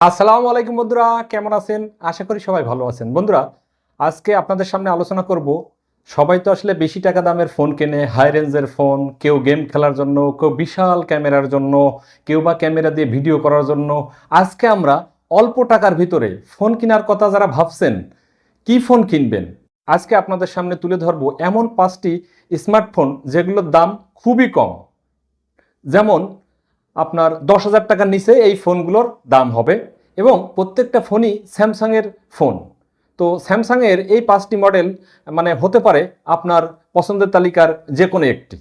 আসসালামু আলাইকুম বন্ধুরা, কেমন আছেন? আশা করি সবাই ভালো আছেন। বন্ধুরা, আজকে আপনাদের সামনে আলোচনা করব। সবাই তো আসলে বেশি টাকা দামের ফোন কেনে, হাই রেঞ্জের ফোন, কেউ গেম খেলার জন্য, কেউ বিশাল ক্যামেরার জন্য, কেউ বা ক্যামেরা দিয়ে ভিডিও করার জন্য। আজকে আমরা অল্প টাকার ভিতরে ফোন কেনার কথা যারা ভাবছেন, কি ফোন কিনবেন, আজকে আপনাদের সামনে তুলে ধরবো এমন 5টি স্মার্টফোন যেগুলোর দাম খুবই কম। যেমন আপনার 10,000 টাকার নিচে এই ফোনগুলোর দাম হবে এবং প্রত্যেকটা ফোনই স্যামসাংয়ের ফোন। তো স্যামসাংয়ের এই 5টি মডেল হতে পারে আপনার পছন্দের তালিকার যে কোনো একটি।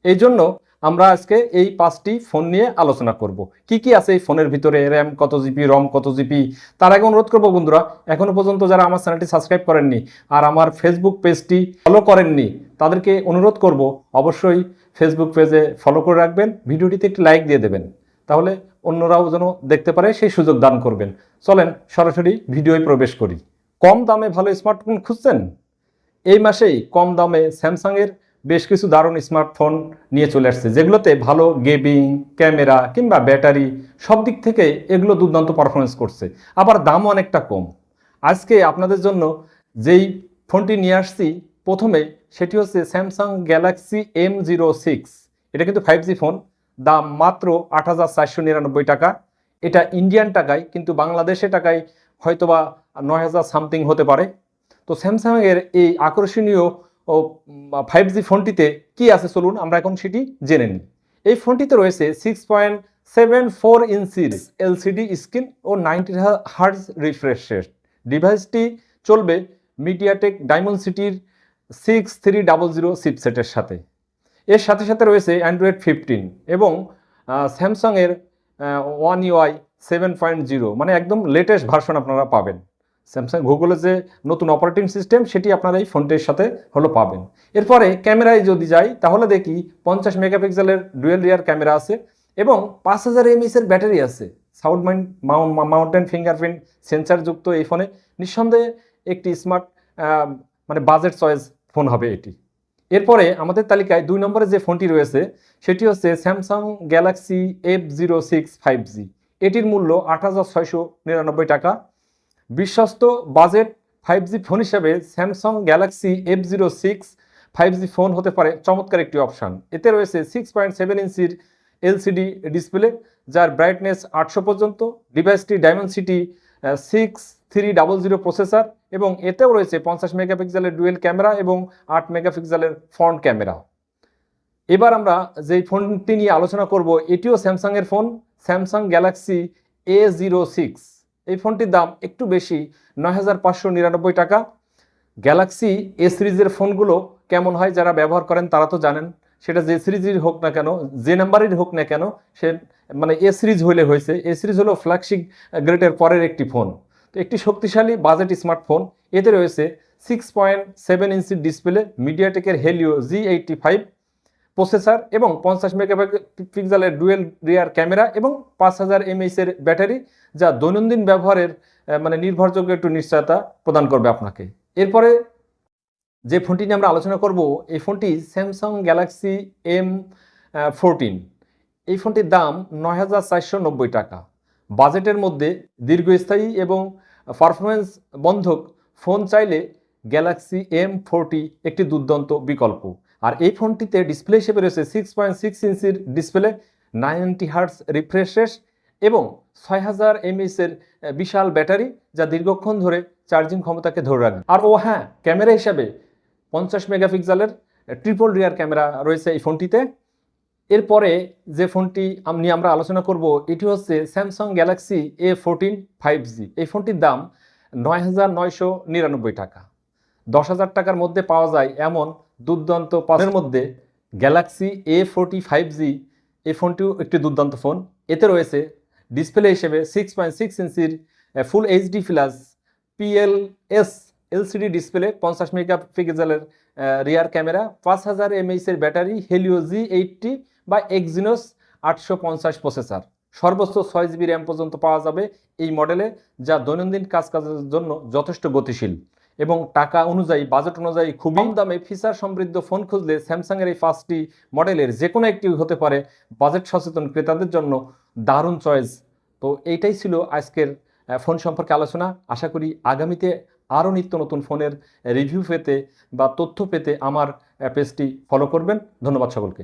এই জন্য আমরা আজকে এই 5টি ফোন নিয়ে আলোচনা করব। কি কি আছে এই ফোনের ভিতরে, র্যাম কত জিবি, রম কত জিবি। তার আগে অনুরোধ করবো বন্ধুরা, এখনও পর্যন্ত যারা আমার চ্যানেলটি সাবস্ক্রাইব করেননি আর আমার ফেসবুক পেজটি ফলো করেননি, তাদেরকে অনুরোধ করব অবশ্যই ফেসবুক পেজে ফলো করে রাখবেন, ভিডিওটিতে একটি লাইক দিয়ে দেবেন, তাহলে অন্যরাও যেন দেখতে পারে সেই সুযোগ দান করবেন। চলেন সরাসরি ভিডিওয় প্রবেশ করি। কম দামে ভালো স্মার্টফোন খুঁজছেন? এই মাসেই কম দামে স্যামসাংয়ের বেশ কিছু দারুণ স্মার্টফোন নিয়ে চলে আসছে, যেগুলোতে ভালো গেমিং, ক্যামেরা কিংবা ব্যাটারি সব দিক থেকে এগুলো দুর্দান্ত পারফরমেন্স করছে, আবার দামও অনেকটা কম। আজকে আপনাদের জন্য যেই ফোনটি নিয়ে আসছি প্রথমে, সেটি হচ্ছে স্যামসাং গ্যালাক্সি M06। এটা কিন্তু 5G ফোন, দাম মাত্র 8,499 টাকা। এটা ইন্ডিয়ান টাকায়, কিন্তু বাংলাদেশে টাকায় হয়তোবা 9,000 সামথিং হতে পারে। তো স্যামসাংয়ের এই আকর্ষণীয় 5G ফোনটিতে কি আছে চলুন আমরা এখন সেটি জেনে নিই। এই ফোনটিতে রয়েছে 6.74 ইঞ্চির এলসিডি স্ক্রিন ও 90 হার্জ রিফ্রেশ রেট। ডিভাইসটি চলবে মিডিয়াটেক ডায়মন্ডসিটির 6300 চিপসেটের সাথে। এর সাথে সাথে রয়েছে অ্যান্ড্রয়েড 15 এবং স্যামসাংয়ের ওয়ান ইউআই 7.0, মানে একদম লেটেস্ট ভার্সন আপনারা পাবেন। স্যামসাং গুগলের যে নতুন অপারেটিং সিস্টেম, সেটি আপনারা এই ফোনটির সাথে পাবেন। এরপরে ক্যামেরায় যদি যাই, তাহলে দেখি 50 মেগাপিক্সেলের ডুয়েল রিয়ার ক্যামেরা আছে এবং 5000 mAh ব্যাটারি আছে। সাউন্ড মাউন্টেন ফিঙ্গারপ্রিন্ট সেন্সারযুক্ত এই ফোনে নিঃসন্দেহে একটি স্মার্ট বাজেট চয়েস ফোন হবে এটি। এরপরে আমাদের তালিকায় 2 নম্বরে যে ফোনটি রয়েছে সেটি হচ্ছে স্যামসাং গ্যালাক্সি F06 5G। এটির মূল্য 8,699 টাকা। বিশ্বস্ত বাজেট 5G ফোন হিসেবে Samsung Galaxy F06 5G phone হতে পারে চমৎকার একটি অপশান। এতে রয়েছে 6.7 ইঞ্চির এলসিডি ডিসপ্লে, যার ব্রাইটনেস 800 পর্যন্ত। ডিভাইসটি ডায়মন্ডসিটি 6300 প্রসেসর এবং এতেও রয়েছে 50 মেগাপিক্সেলের ডুয়েল ক্যামেরা এবং 8 মেগাপিক্সেলের ফ্রন্ট ক্যামেরা। এবার আমরা যেই ফোনটি নিয়ে আলোচনা করব, এটিও স্যামসাংয়ের ফোন, স্যামসাং গ্যালাক্সি A06। এই ফোনটির দাম একটু বেশি, 9,599 টাকা। গ্যালাক্সি এ সিরিজের ফোনগুলো কেমন হয় যারা ব্যবহার করেন তারা তো জানেন, সেটা যে সিরিজের হোক না কেন, যে নাম্বারের হোক না কেন, সে এ সিরিজ হলে হয়েছে। এ সিরিজ হলো ফ্ল্যাগশিপ গ্রেডের পরের একটি ফোন। তো একটি শক্তিশালী বাজেট স্মার্টফোন। এতে রয়েছে 6.7 ইঞ্চির ডিসপ্লে, মিডিয়াটেকের হেলিও G85 প্রসেসর এবং 50 মেগাপিক্সেলের ডুয়েল রিয়ার ক্যামেরা এবং 5000 mAh ব্যাটারি, যা দৈনন্দিন ব্যবহারের নির্ভরযোগ্য একটু নিশ্চয়তা প্রদান করবে আপনাকে। এরপরে যে ফোনটি নিয়ে আমরা আলোচনা করব, এই ফোনটি স্যামসাং গ্যালাক্সি M14। এই ফোনটির দাম 9,490 টাকা। বাজেটের মধ্যে দীর্ঘস্থায়ী এবং পারফরমেন্স বন্ধক ফোন চাইলে গ্যালাক্সি M40 একটি দুর্দান্ত বিকল্প। আর এই ফোনটিতে ডিসপ্লে হিসেবে রয়েছে 6.6 ইঞ্চির ডিসপ্লে, 90 হার্টজ রিফ্রেশ রেট এবং 6000 mAh বিশাল ব্যাটারি, যা দীর্ঘক্ষণ ধরে চার্জিং ক্ষমতাকে ধরে রাখবে। আর হ্যাঁ, ক্যামেরা হিসাবে 50 মেগাপিক্সেলের ট্রিপল রিয়ার ক্যামেরা রয়েছে এই ফোনটিতে। এরপরে যে ফোনটি নিয়ে আমরা আলোচনা করব, এটি হচ্ছে স্যামসাং গ্যালাক্সি A14 5G। এই ফোনটির দাম 9,999 টাকা। 10,000 টাকার মধ্যে পাওয়া যায় এমন দুর্দান্ত পাঁচের মধ্যে গ্যালাক্সি A40 5G এই ফোনটিও একটি দুর্দান্ত ফোন। এতে রয়েছে ডিসপ্লে হিসেবে 6.6 ইঞ্চির ফুল HD plus PLS LCD display, 50 মেগাপিক্সেলের rear camera, 5000 mAh battery, Helio G80 বা এক্সিনোস 850 প্রসেসর। সর্বোচ্চ 6 GB র্যাম পর্যন্ত পাওয়া যাবে এই মডেলে, যা দৈনন্দিন কাজের জন্য যথেষ্ট গতিশীল এবং টাকা অনুযায়ী, বাজেট অনুযায়ী খুবই কম দামে ফিচার সমৃদ্ধ ফোন খুঁজলে স্যামসাংয়ের এই 5টি মডেলের যে কোনো একটি হতে পারে বাজেট সচেতন ক্রেতাদের জন্য দারুণ চয়েস। তো এইটাই ছিল আজকের ফোন সম্পর্কে আলোচনা। আশা করি আগামীতে আরও নিত্য নতুন ফোনের রিভিউ পেতে বা তথ্য পেতে আমার পেজটি ফলো করবেন। ধন্যবাদ সকলকে।